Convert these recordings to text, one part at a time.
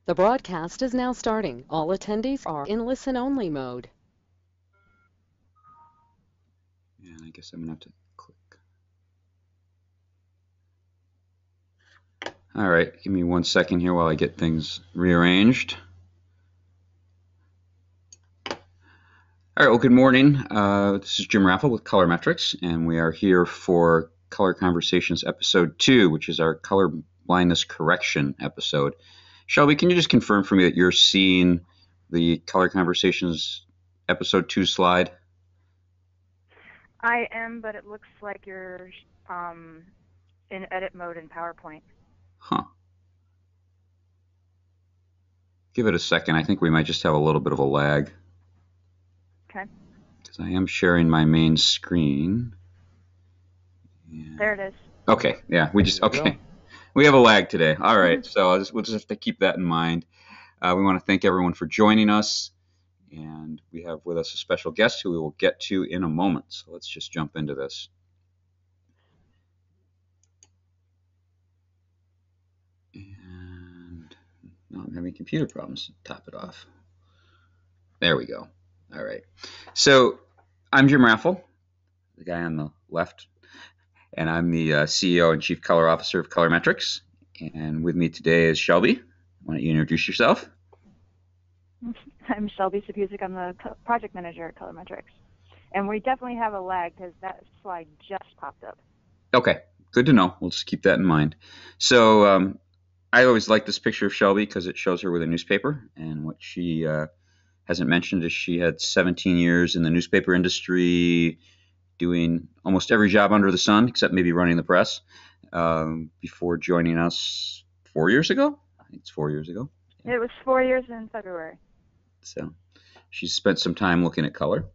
The broadcast is now starting. All attendees are in listen-only mode. And I guess I'm going to have to click. All right, give me 1 second here while I get things rearranged. All right, well, good morning. This is Jim Raffle with Color Metrix, and we are here for Color Conversations Episode 2, which is our color blindness correction episode. Shelby, can you just confirm for me that you're seeing the Color Conversations Episode 2 slide? I am, but it looks like you're in edit mode in PowerPoint. Huh. Give it a second. I think we might just have a little bit of a lag. Okay. Because I am sharing my main screen. Yeah. There it is. Okay. Yeah, we have a lag today. All right. So we'll just have to keep that in mind. We want to thank everyone for joining us. And we have with us a special guest who we will get to in a moment. So let's just jump into this. And no, I'm having computer problems. Top it off. There we go. All right. So I'm Jim Raffle, the guy on the left, and I'm the CEO and Chief Color Officer of Color Metrix. And with me today is Shelby. Why don't you introduce yourself? I'm Shelby Sapuzik. I'm the project manager at Color Metrix. And we definitely have a lag because that slide just popped up. Okay, good to know. We'll just keep that in mind. So I always like this picture of Shelby because it shows her with a newspaper. And what she hasn't mentioned is she had 17 years in the newspaper industry, doing almost every job under the sun, except maybe running the press, before joining us 4 years ago. I think it's 4 years ago. Yeah. It was 4 years in February. So she's spent some time looking at color.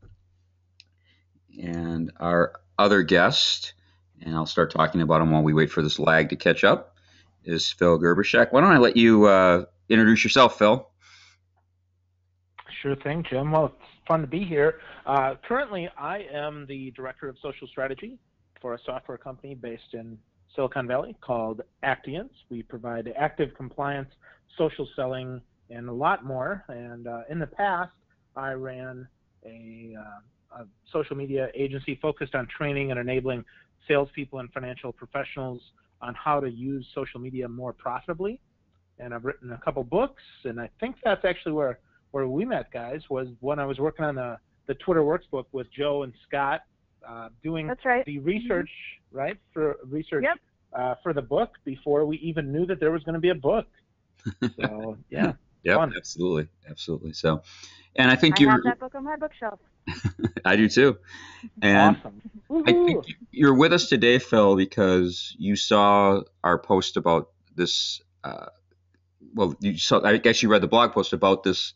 And our other guest, and I'll start talking about him while we wait for this lag to catch up, is Phil Gerbershak. Why don't I let you introduce yourself, Phil? Sure thing, Jim. Well, it's fun to be here. Currently, I am the Director of Social Strategy for a software company based in Silicon Valley called Actiance. We provide active compliance, social selling, and a lot more. And in the past, I ran a social media agency focused on training and enabling salespeople and financial professionals on how to use social media more profitably. And I've written a couple books, and I think that's actually where we met, guys, was when I was working on the Twitter Works book with Joe and Scott, doing the research, right, for research for the book before we even knew that there was going to be a book. So, yeah. Yep, fun. absolutely. So, and I think I have that book on my bookshelf. I do too. And awesome. I think you're with us today, Phil, because you saw our post about this. I guess you read the blog post about this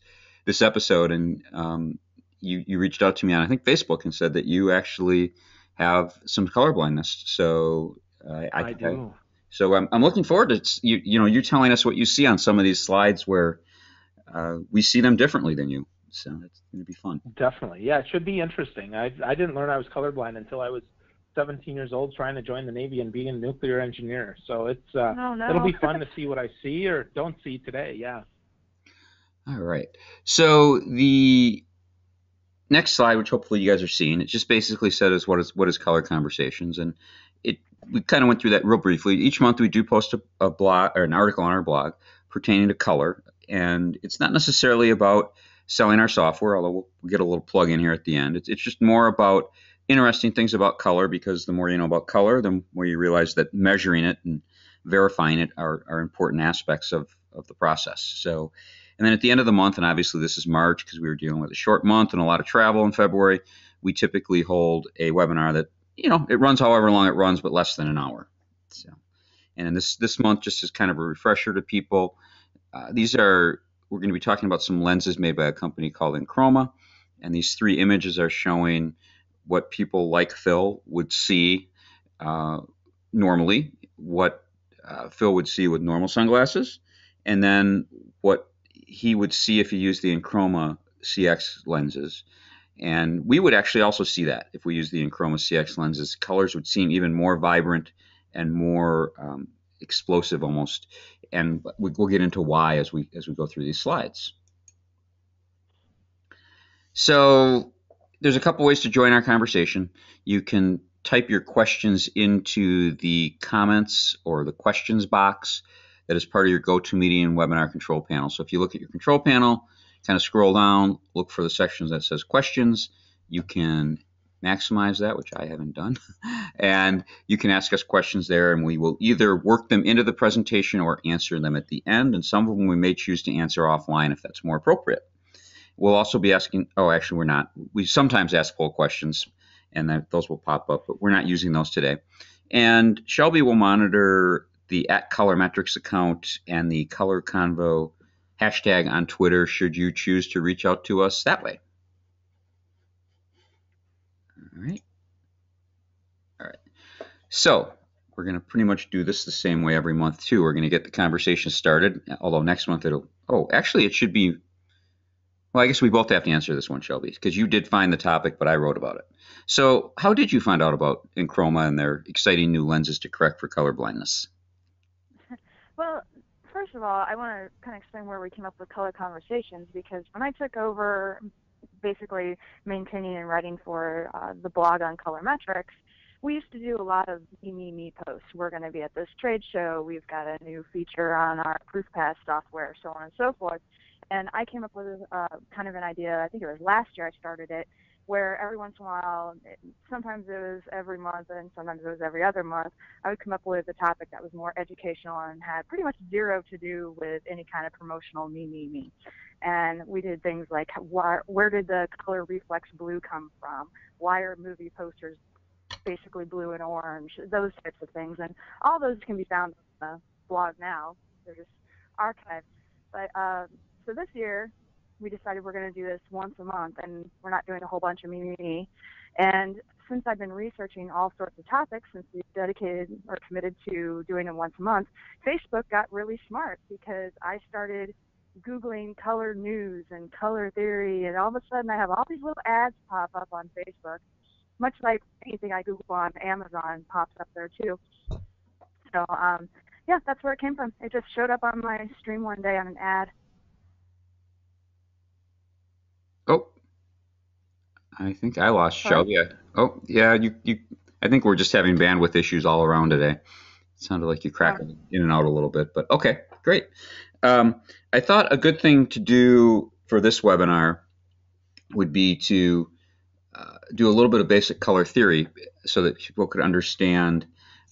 episode, and you reached out to me on, I think, Facebook, and said that you actually have some color blindness. So I do. So I'm looking forward to you telling us what you see on some of these slides where we see them differently than you. So it's going to be fun. Definitely. Yeah, it should be interesting. I didn't learn I was colorblind until I was 17 years old trying to join the Navy and being a nuclear engineer. So it's it'll be fun to see what I see or don't see today. Yeah. All right. So the next slide, which hopefully you guys are seeing, it just basically says what is Color Conversations, and we kind of went through that real briefly. Each month we do post a blog or an article on our blog pertaining to color, and it's not necessarily about selling our software, although we'll get a little plug in here at the end. It's just more about interesting things about color, because the more you know about color, the more you realize that measuring it and verifying it are important aspects of the process. So, and then at the end of the month, and obviously this is March because we were dealing with a short month and a lot of travel in February, we typically hold a webinar that, it runs however long it runs, but less than an hour. So, and this month, just as kind of a refresher to people, we're going to be talking about some lenses made by a company called EnChroma, and these three images are showing what people like Phil would see normally, what Phil would see with normal sunglasses, and then what he would see if he used the EnChroma CX lenses. And we would actually also see that if we use the EnChroma CX lenses. Colors would seem even more vibrant and more explosive almost. and we'll get into why as we go through these slides. So there's a couple ways to join our conversation. You can type your questions into the comments or the questions box that is part of your GoToMeeting webinar control panel. So if you look at your control panel, kind of scroll down, look for the sections that says questions. You can maximize that, which I haven't done, and you can ask us questions there, and we will either work them into the presentation or answer them at the end, and some of them we may choose to answer offline if that's more appropriate. We'll also be asking, oh, actually we're not. We sometimes ask poll questions, and those will pop up, but we're not using those today. And Shelby will monitor the @Color Metrix account and the Color Convo hashtag on Twitter should you choose to reach out to us that way. All right. So we're going to pretty much do this the same way every month too. We're going to get the conversation started, although next month actually it should be, well, I guess we both have to answer this one, Shelby, because you did find the topic, but I wrote about it. So how did you find out about EnChroma and their exciting new lenses to correct for color blindness? Well, first of all, I want to kind of explain where we came up with Color Conversations, because when I took over basically maintaining and writing for the blog on Color Metrix, we used to do a lot of me posts. We're going to be at this trade show. We've got a new feature on our ProofPass software, so on and so forth. And I came up with kind of an idea, I think it was last year I started it, where every once in a while, sometimes it was every month and sometimes it was every other month, I would come up with a topic that was more educational and had pretty much zero to do with any kind of promotional me. And we did things like, where did the color reflex blue come from? Why are movie posters basically blue and orange? Those types of things. And all those can be found on the blog now. They're just archived. But so this year, we decided we're going to do this once a month, and we're not doing a whole bunch of me. And since I've been researching all sorts of topics, since we've dedicated or committed to doing it once a month, Facebook got really smart, because I started Googling color news and color theory, and all of a sudden I have all these little ads pop up on Facebook, much like anything I Google on Amazon pops up there too. So yeah, that's where it came from. It just showed up on my stream one day on an ad. Oh, I think I lost Shelby. Oh, yeah, you. I think we're just having bandwidth issues all around today. It sounded like you cracked in and out a little bit, but okay, great. I thought a good thing to do for this webinar would be to do a little bit of basic color theory so that people could understand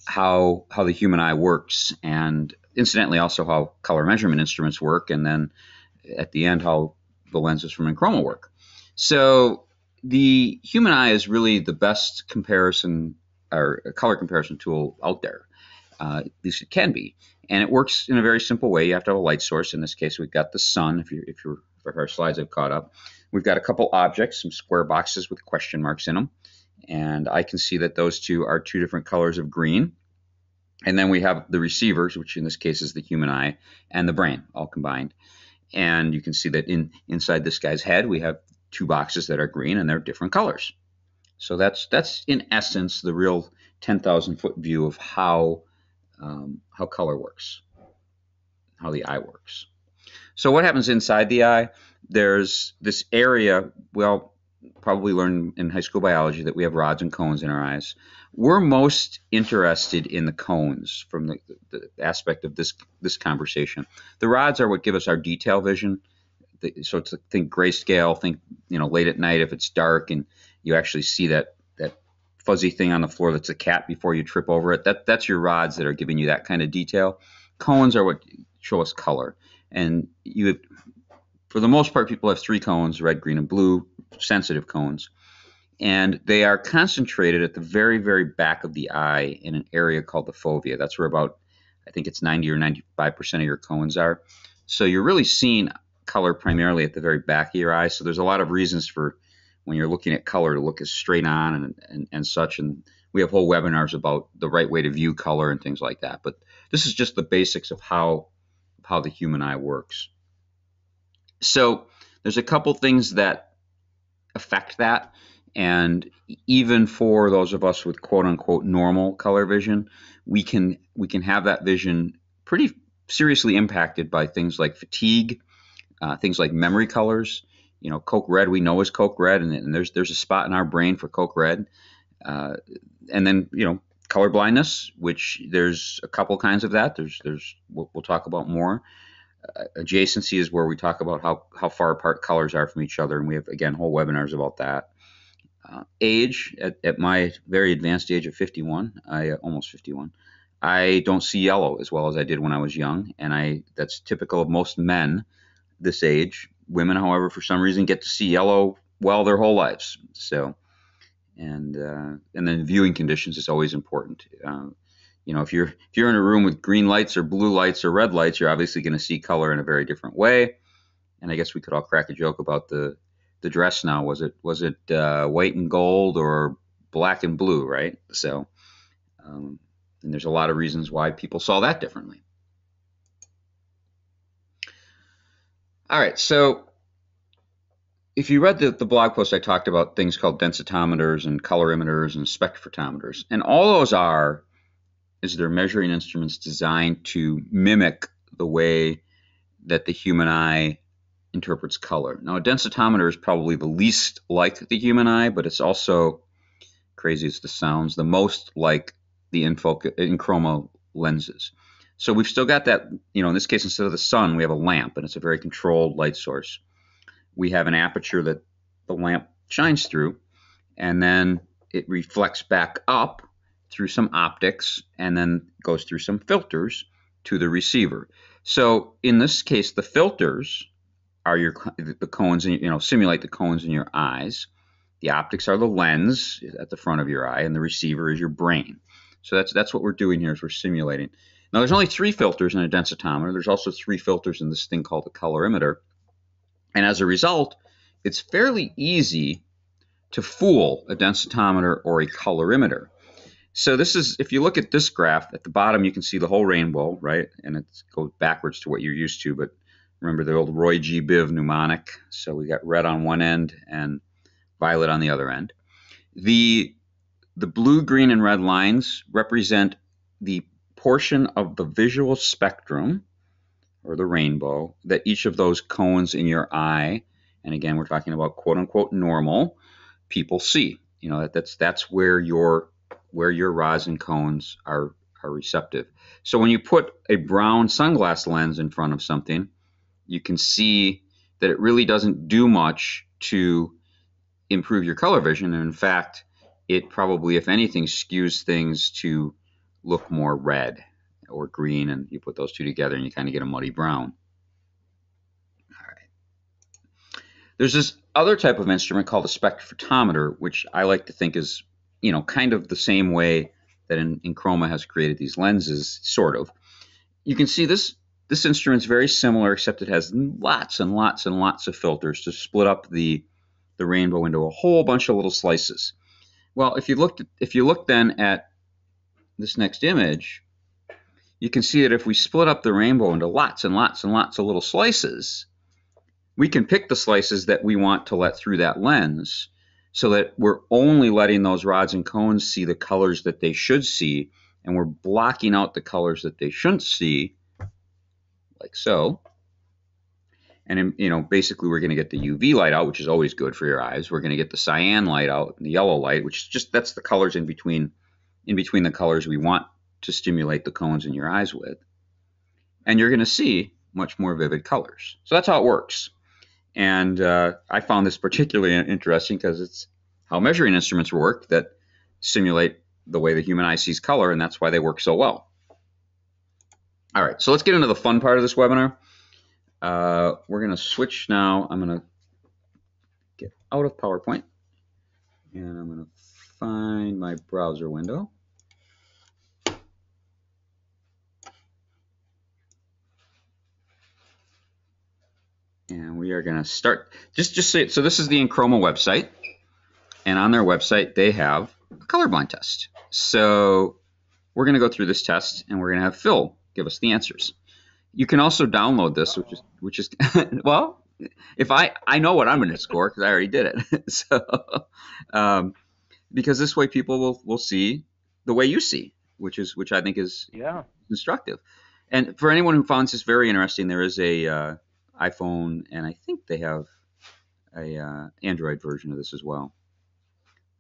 how the human eye works, and incidentally also how color measurement instruments work, and then at the end how the lenses from EnChroma work. So the human eye is really the best comparison or color comparison tool out there. At least it can be, and it works in a very simple way. You have to have a light source. In this case, we've got the sun. If our slides have caught up, we've got a couple objects, some square boxes with question marks in them, and I can see that those two are two different colors of green. And then we have the receivers, which in this case is the human eye, and the brain all combined. And you can see that inside this guy's head, we have two boxes that are green, and they're different colors. So that's in essence the real 10,000-foot view of how color works, how the eye works. So what happens inside the eye? There's this area, well, probably learned in high school biology that we have rods and cones in our eyes. We're most interested in the cones from the aspect of this conversation. The rods are what give us our detail vision. So it's think grayscale, think late at night if it's dark and you actually see that fuzzy thing on the floor that's a cat before you trip over it. That's your rods that are giving you that kind of detail. Cones are what show us color. And for the most part, people have three cones, red, green, and blue, sensitive cones. And they are concentrated at the very, very back of the eye in an area called the fovea. That's where about, I think it's 90 or 95% of your cones are. So you're really seeing color primarily at the very back of your eye. So there's a lot of reasons for when you're looking at color to look as straight on and such. And we have whole webinars about the right way to view color and things like that. But this is just the basics of how the human eye works. So there's a couple things that affect that. And even for those of us with quote unquote normal color vision, we can have that vision pretty seriously impacted by things like fatigue, things like memory colors. Coke red we know is Coke red, and there's a spot in our brain for Coke red. And then, color blindness, which there's a couple kinds of that. We'll talk about more. Adjacency is where we talk about how far apart colors are from each other, and we have, again, whole webinars about that. Age, at my very advanced age of 51, almost 51, I don't see yellow as well as I did when I was young, and that's typical of most men this age. Women, however, for some reason get to see yellow well their whole lives. So, and then viewing conditions is always important. If you're in a room with green lights or blue lights or red lights, you're obviously going to see color in a very different way. And I guess we could all crack a joke about the dress now. Was it white and gold or black and blue, right? So, and there's a lot of reasons why people saw that differently. All right, so if you read the blog post, I talked about things called densitometers and colorimeters and spectrophotometers, and all those is they're measuring instruments designed to mimic the way that the human eye interprets color. Now, a densitometer is probably the least like the human eye, but it's also, crazy as this sounds, the most like the EnChroma lenses. So we've still got that, in this case, instead of the sun, we have a lamp, and it's a very controlled light source. We have an aperture that the lamp shines through, and then it reflects back up through some optics, and then goes through some filters to the receiver. So in this case, the filters are the cones, simulate the cones in your eyes. The optics are the lens at the front of your eye, and the receiver is your brain. So that's what we're doing here, is we're simulating. Now, there's only 3 filters in a densitometer. There's also 3 filters in this thing called a colorimeter. And as a result, it's fairly easy to fool a densitometer or a colorimeter. So this is, if you look at this graph, at the bottom you can see the whole rainbow, right? And it goes backwards to what you're used to, but remember the old Roy G. Biv mnemonic. So we got red on one end and violet on the other end. The blue, green, and red lines represent the portion of the visual spectrum, or the rainbow, that each of those cones in your eye, and again, we're talking about quote-unquote normal people see. That's where your rods and cones are receptive. So when you put a brown sunglass lens in front of something, you can see that it really doesn't do much to improve your color vision. And in fact, it probably, if anything, skews things to look more red or green, and you put those two together and you kind of get a muddy brown. All right. There's this other type of instrument called a spectrophotometer, which I like to think is, kind of the same way that EnChroma has created these lenses, sort of. You can see this instrument's very similar, except it has lots and lots and lots of filters to split up the rainbow into a whole bunch of little slices. Well, if you look then at this next image, you can see that if we split up the rainbow into lots and lots and lots of little slices, we can pick the slices that we want to let through that lens, so that we're only letting those rods and cones see the colors that they should see, and we're blocking out the colors that they shouldn't see, like so. And basically we're going to get the UV light out, which is always good for your eyes. We're going to get the cyan light out, and the yellow light, which is that's the colors in between the colors we want to stimulate the cones in your eyes with. And you're going to see much more vivid colors. So that's how it works. And I found this particularly interesting because it's how measuring instruments work that simulate the way the human eye sees color, and that's why they work so well. All right, so let's get into the fun part of this webinar. We're going to switch now. I'm going to get out of PowerPoint, and I'm going to find my browser window. And we are going to start, just so this is the EnChroma website, and on their website they have a colorblind test. So we're going to go through this test, and we're going to have Phil give us the answers. You can also download this, which is well, if I know what I'm going to score because I already did it. So because this way people will see the way you see, which I think is instructive. And for anyone who finds this very interesting, there is a iPhone, and I think they have a Android version of this as well.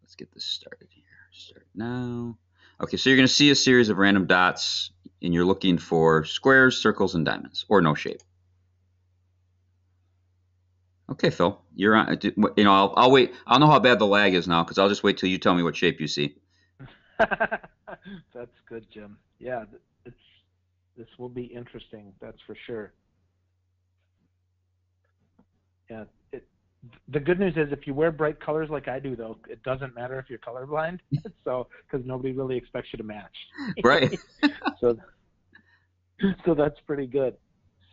Let's get this started here. Start now. Okay, so you're going to see a series of random dots, and you're looking for squares, circles, and diamonds, or no shape. Okay, Phil, you're on. You know, I'll wait. I'll know how bad the lag is now because I'll just wait till you tell me what shape you see. That's good, Jim. Yeah, this will be interesting. That's for sure. Yeah. The good news is if you wear bright colors like I do, though, it doesn't matter if you're colorblind. So because nobody really expects you to match. Right. So that's pretty good.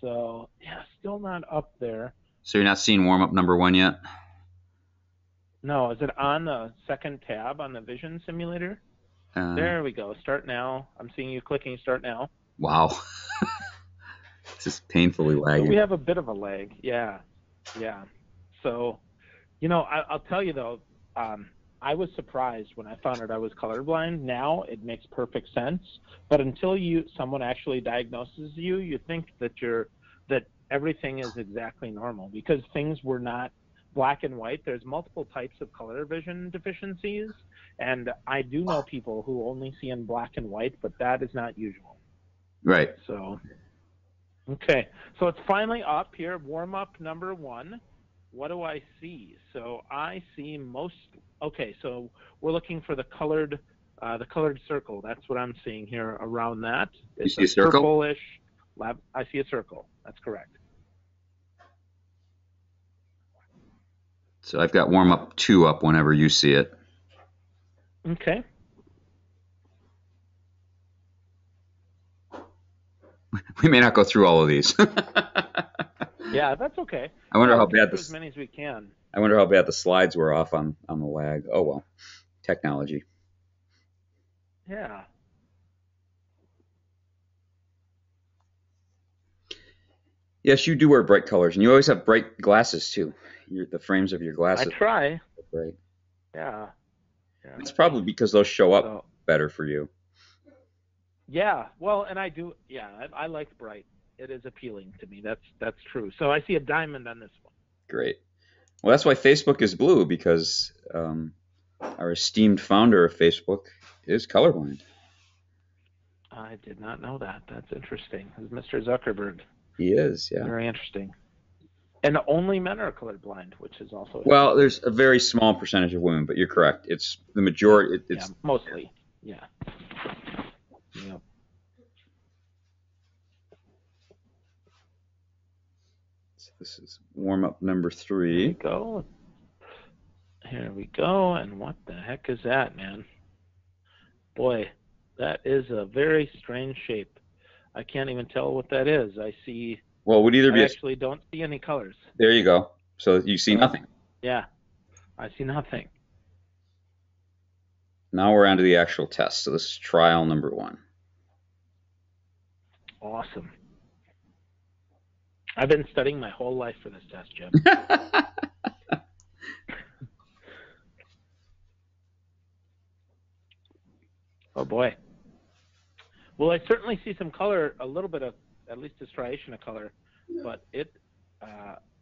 So yeah, still not up there. So you're not seeing warm-up number 1 yet? No, is it on the second tab on the vision simulator? There we go. Start now. I'm seeing you clicking start now. Wow. This is painfully lagging. So we have a bit of a lag. Yeah. So, you know, I'll tell you though, I was surprised when I found out I was colorblind. Now it makes perfect sense. But until someone actually diagnoses you, you think that everything is exactly normal because things were not black and white. There's multiple types of color vision deficiencies, and I do know people who only see in black and white, but that is not usual. Right. So, okay. So it's finally up here, warm up number 1. What do I see? So I see okay, so we're looking for the colored circle. That's what I'm seeing here around that. It's you see a circle? Purplish. I see a circle. That's correct. So I've got warm-up 2 up whenever you see it. Okay. We may not go through all of these. Yeah, that's okay. I wonder how bad as many as we can. I wonder how bad the slides were off on the lag. Oh well, technology. Yeah. Yes, you do wear bright colors, and you always have bright glasses too. The frames of your glasses. I try. Are bright. Yeah. It's probably because those show up better for you. Yeah. Well, and I do. Yeah, I like bright. It is appealing to me. That's true. So I see a diamond on this one. Great. Well, that's why Facebook is blue, because our esteemed founder of Facebook is colorblind. I did not know that. That's interesting. It's Mr. Zuckerberg. He is, yeah. Very interesting. And only men are colorblind, which is also... Well, there's a very small percentage of women, but you're correct. It's the majority. It's mostly. Yeah. Yep. So this is warm-up number 3. Here we go. Here we go. And what the heck is that, man? Boy, that is a very strange shape. I can't even tell what that is. I see... Well, it would either be... I actually don't see any colors. There you go. So you see nothing. Yeah, I see nothing. Now we're on to the actual test. So this is trial number 1. Awesome. I've been studying my whole life for this test, Jim. Oh, boy. Well, I certainly see some color, a little bit of, at least a striation of color, but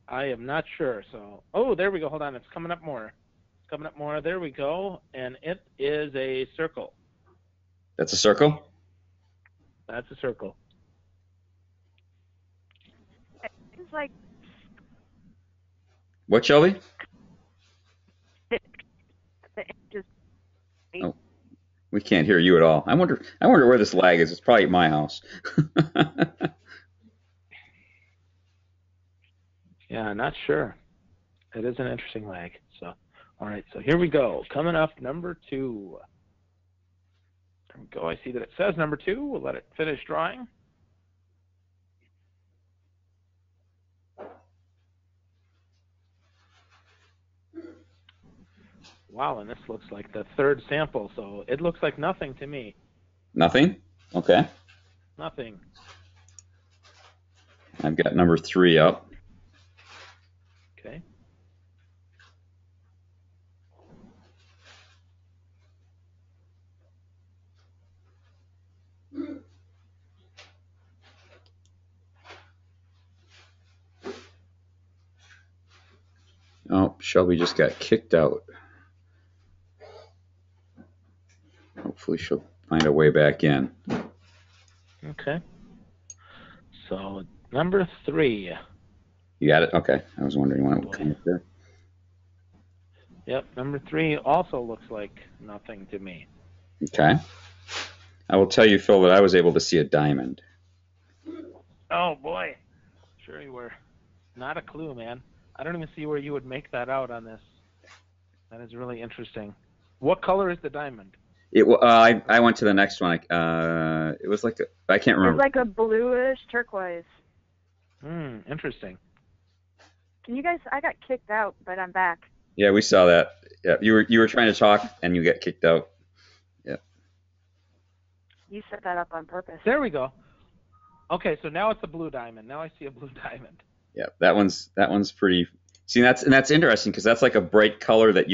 I am not sure. So, oh, there we go. Hold on. It's coming up more. It's coming up more. There we go. And it is a circle. That's a circle? That's a circle. It's like... What, Shelby? Oh, we can't hear you at all. I wonder where this lag is. It's probably at my house. Yeah, not sure. It is an interesting lag. So, all right. So here we go. Coming up, number 2. There we go. I see that it says number 2. We'll let it finish drawing. Wow, and this looks like the 3rd sample, so it looks like nothing to me. Nothing? Okay. Nothing. I've got number 3 up. Okay. Oh, Shelby just got kicked out. Hopefully she'll find a way back in. Okay. So number 3. You got it? Okay. I was wondering when it would come up there. Yep, number 3 also looks like nothing to me. Okay. I will tell you, Phil, that I was able to see a diamond. Oh boy. Sure you were. Not a clue, man. I don't even see where you would make that out on this. That is really interesting. What color is the diamond? I went to the next one. It was like I can't remember. It's like a bluish turquoise. Interesting. Can you guys? I got kicked out, but I'm back. Yeah, we saw that. Yeah, you were trying to talk and you got kicked out. Yeah. You set that up on purpose. There we go. Okay, so now it's a blue diamond. Now I see a blue diamond. Yeah, that one's pretty. See, that's interesting because that's like a bright color that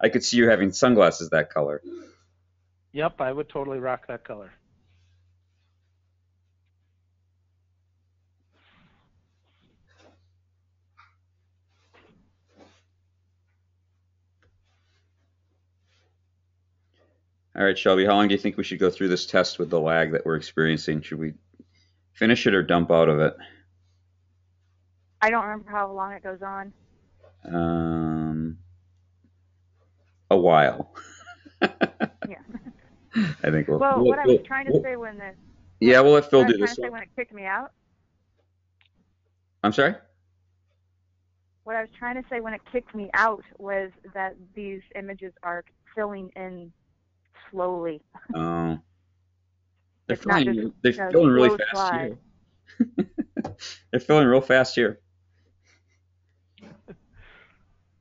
I could see you having sunglasses that color. Yep, I would totally rock that color. All right, Shelby, how long do you think we should go through this test with the lag that we're experiencing? Should we finish it or dump out of it? I don't remember how long it goes on. A while. Yeah. I think what I was trying to say when the we'll let Phil do this one. When it kicked me out. I'm sorry? What I was trying to say when it kicked me out was that these images are filling in slowly. Oh. They're It's not filling just really slow fast slide. here. They're filling real fast here.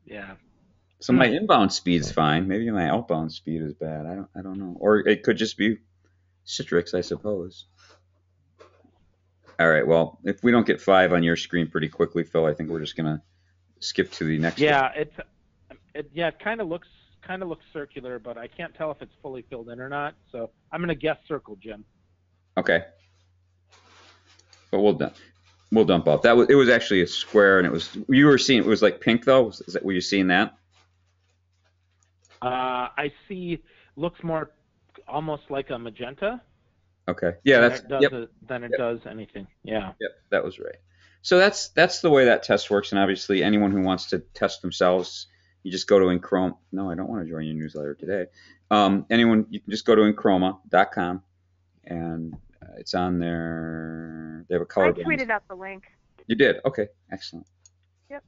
Yeah. So my inbound speed's fine. Maybe my outbound speed is bad. I don't know. Or it could just be Citrix, I suppose. All right. Well, if we don't get 5 on your screen pretty quickly, Phil, I think we're just gonna skip to the next one. It kind of looks circular, but I can't tell if it's fully filled in or not. So I'm gonna guess circle, Jim. Okay. But we'll dump out. It was actually a square, and you were seeing it was like pink though. Were you seeing that? I see. Looks more almost like a magenta. Okay. Yeah, than it does anything. Yeah. Yep, that was right. So that's the way that test works, and obviously anyone who wants to test themselves, you just go to EnChroma. No, I don't want to join your newsletter today. You can just go to EnChroma.com, and it's on there. They have a color. I tweeted out the link. You did? Okay, excellent. Yep.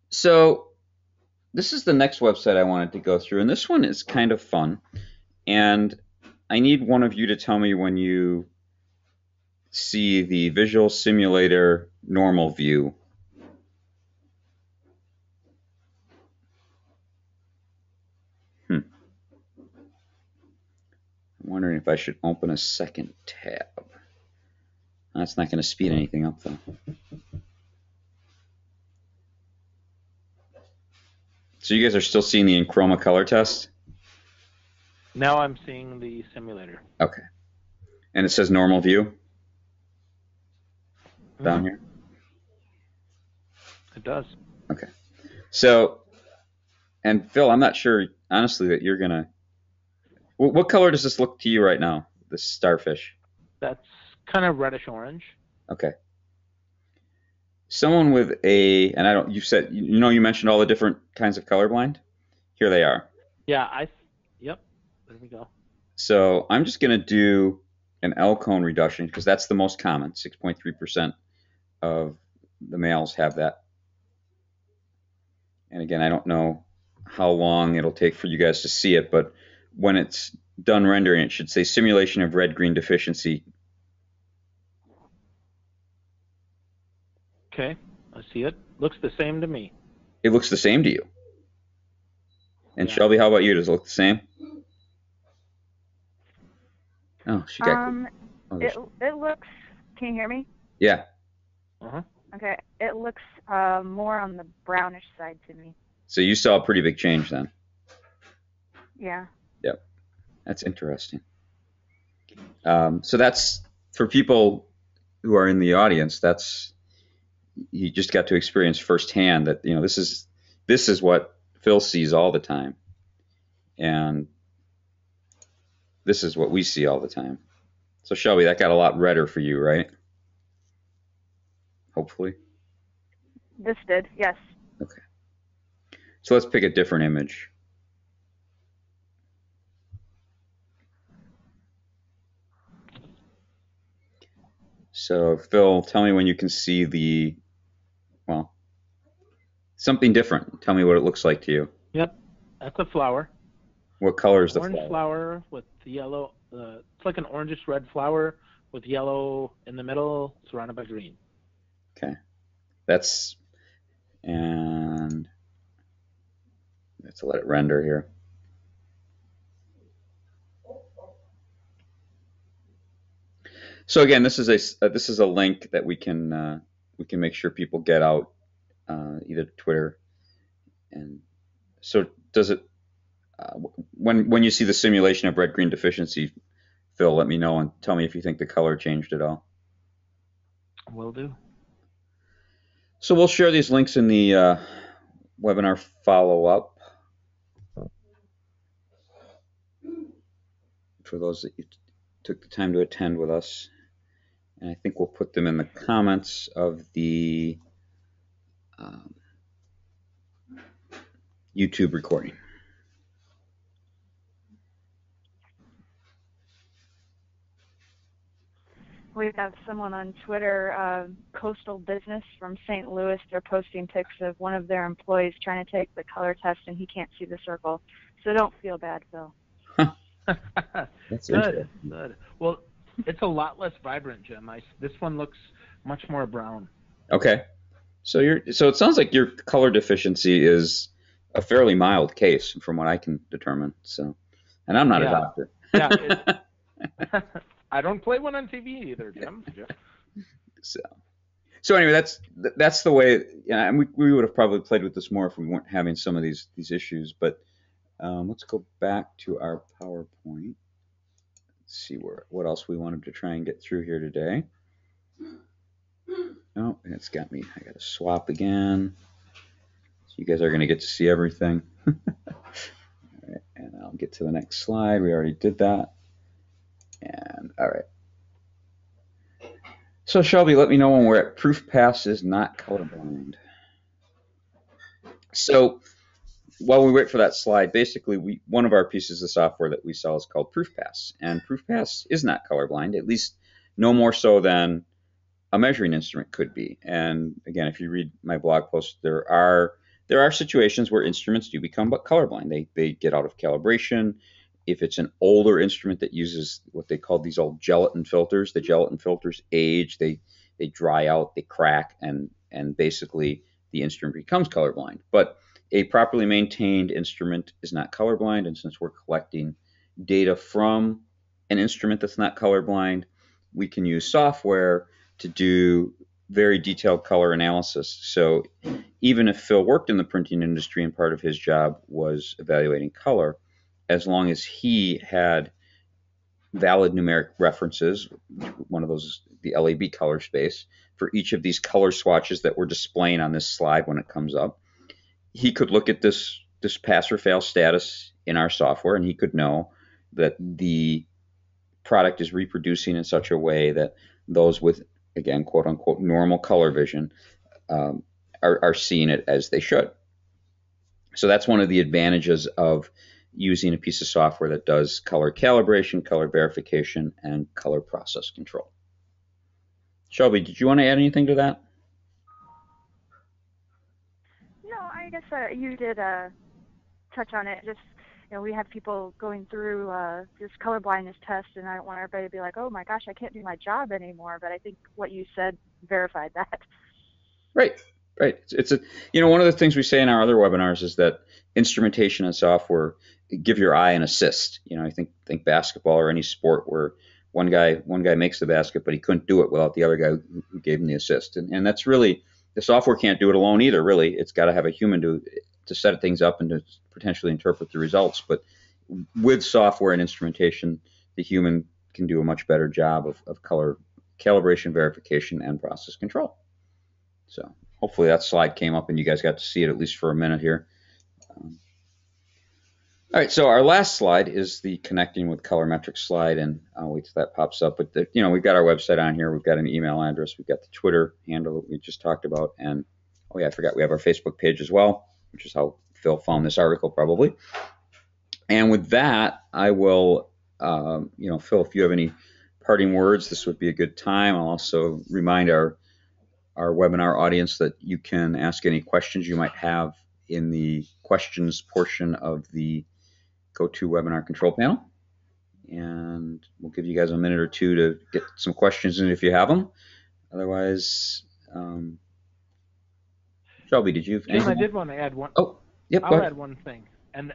So this is the next website I wanted to go through, and this one is kind of fun. And I need one of you to tell me when you see the Visual Simulator normal view. I'm wondering if I should open a second tab. That's not going to speed anything up, though. So you guys are still seeing the EnChroma color test? Now I'm seeing the simulator. Okay. And it says normal view down here? It does. Okay. So, and Phil, I'm not sure, honestly, that you're going to... What color does this look to you right now, this starfish? That's kind of reddish orange. Okay. Someone with and you mentioned all the different kinds of colorblind? Here they are. Yeah, yep, there we go. So I'm just going to do an L-cone reduction because that's the most common. 6.3% of the males have that. And again, I don't know how long it'll take for you guys to see it, but when it's done rendering, it should say simulation of red-green deficiency. Okay, I see it. Looks the same to me. It looks the same to you. And yeah. Shelby, how about you? Does it look the same? Oh, she got. It looks. Can you hear me? Yeah. Okay, it looks more on the brownish side to me. So you saw a pretty big change then. Yeah. Yep. That's interesting. So that's for people who are in the audience. you just got to experience firsthand that, this is what Phil sees all the time, and this is what we see all the time. So Shelby, that got a lot redder for you, right? Hopefully. This did, yes. Okay. So let's pick a different image. So Phil, tell me when you can see something different. Tell me what it looks like to you. Yep, that's a flower. What color is the flower? Orange flower with yellow. It's like an orangish red flower with yellow in the middle, surrounded by green. Okay. And let's let it render here. So again, this is a link that we can make sure people get out, either Twitter. And so does it, when you see the simulation of red-green deficiency, Phil, let me know and tell me if you think the color changed at all. Will do. So we'll share these links in the webinar follow-up for those that you took the time to attend with us. And I think we'll put them in the comments of the YouTube recording. We have someone on Twitter, Coastal Business from St. Louis. They're posting pics of one of their employees trying to take the color test, and he can't see the circle. So don't feel bad, Phil. That's good. Well, it's a lot less vibrant, Jim. This one looks much more brown. Okay. So it sounds like your color deficiency is a fairly mild case from what I can determine. So, and I'm not a doctor. Yeah. I don't play one on TV either, Jim. So anyway, that's the way. And we would have probably played with this more if we weren't having some of these issues. But let's go back to our PowerPoint. Let's see what else we wanted to try and get through here today. Oh, it's got me. I got to swap again. So you guys are going to get to see everything. All right, and I'll get to the next slide. We already did that. And all right. So Shelby, let me know when we're at proof pass is not colorblind. So while we wait for that slide, basically one of our pieces of software that we sell is called Proof Pass, and Proof Pass is not colorblind, at least no more so than a measuring instrument could be. And again, if you read my blog post, there are situations where instruments do become colorblind. They get out of calibration. If it's an older instrument that uses what they call these old gelatin filters, the gelatin filters age, they dry out, they crack, and basically the instrument becomes colorblind. But a properly maintained instrument is not colorblind, and since we're collecting data from an instrument that's not colorblind, we can use software to do very detailed color analysis. So even if Phil worked in the printing industry and part of his job was evaluating color, as long as he had valid numeric references, one of those is the LAB color space, for each of these color swatches that we're displaying on this slide when it comes up, he could look at this pass or fail status in our software, and he could know that the product is reproducing in such a way that those with, again, quote unquote, normal color vision are seeing it as they should. So that's one of the advantages of using a piece of software that does color calibration, color verification, and color process control. Shelby, did you want to add anything to that? No, I guess you did touch on it. Just, we have people going through this color blindness test, and I don't want everybody to be like, oh my gosh, I can't do my job anymore. But I think what you said verified that. Right. It's one of the things we say in our other webinars is that instrumentation and software give your eye an assist. I think basketball or any sport where one guy makes the basket, but he couldn't do it without the other guy who gave him the assist. And that's really, the software can't do it alone either, really. It's got to have a human to set things up and to potentially interpret the results. But with software and instrumentation, the human can do a much better job of color calibration, verification, and process control. So hopefully that slide came up and you guys got to see it at least for a minute here. All right, so our last slide is the connecting with Color Metrix slide, and I'll wait till that pops up. But we've got our website on here, we've got an email address, we've got the Twitter handle that we just talked about, and oh yeah, I forgot we have our Facebook page as well, which is how Phil found this article probably. And with that, I will, Phil, if you have any parting words, this would be a good time. I'll also remind our webinar audience that you can ask any questions you might have in the questions portion of the GoToWebinar control panel. And we'll give you guys a minute or two to get some questions in if you have them. Otherwise, Shelby, did you have anything? Jim, I did want to add one. Oh, yep. I'll add one thing, and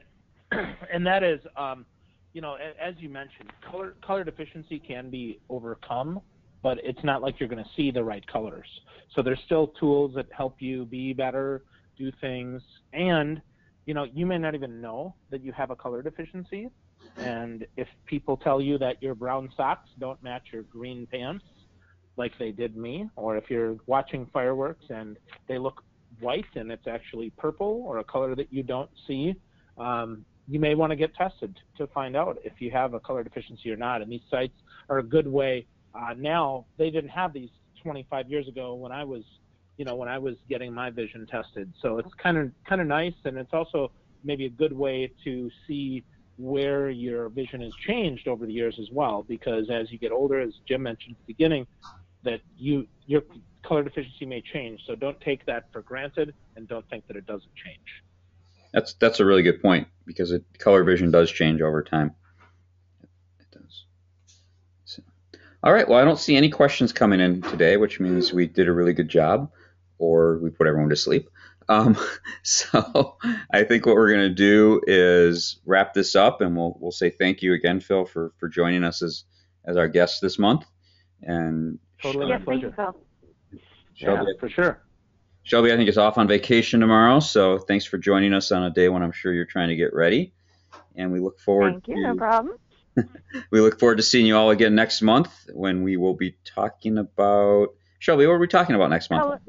that is, as you mentioned, color deficiency can be overcome, but it's not like you're going to see the right colors. So there's still tools that help you be better, do things, and you may not even know that you have a color deficiency. And if people tell you that your brown socks don't match your green pants, like they did me, or if you're watching fireworks and they look white and it's actually purple or a color that you don't see, you may want to get tested to find out if you have a color deficiency or not. And these sites are a good way. Now, they didn't have these 25 years ago when I was getting my vision tested. So it's kind of nice, and it's also maybe a good way to see where your vision has changed over the years as well, because as you get older, as Jim mentioned at the beginning, that your color deficiency may change. So don't take that for granted, and don't think that it doesn't change. That's a really good point, because color vision does change over time. It does. So, all right, well, I don't see any questions coming in today, which means we did a really good job, or we put everyone to sleep. So I think what we're going to do is wrap this up, and we'll say thank you again, Phil, for joining us as our guest this month. And totally my pleasure. Shelby, yeah, for sure. Shelby, I think, is off on vacation tomorrow, so thanks for joining us on a day when I'm sure you're trying to get ready. And we look forward. Thank you. No problem. We look forward to seeing you all again next month, when we will be talking about, Shelby, what are we talking about next month?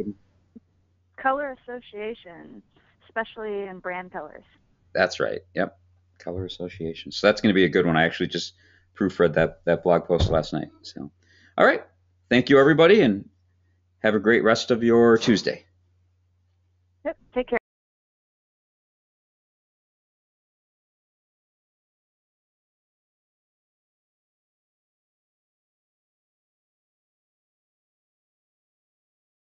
Color association, especially in brand colors. That's right. Yep. Color association. So that's going to be a good one. I actually just proofread that blog post last night. So, all right. Thank you, everybody, and have a great rest of your Tuesday. Yep. Take care.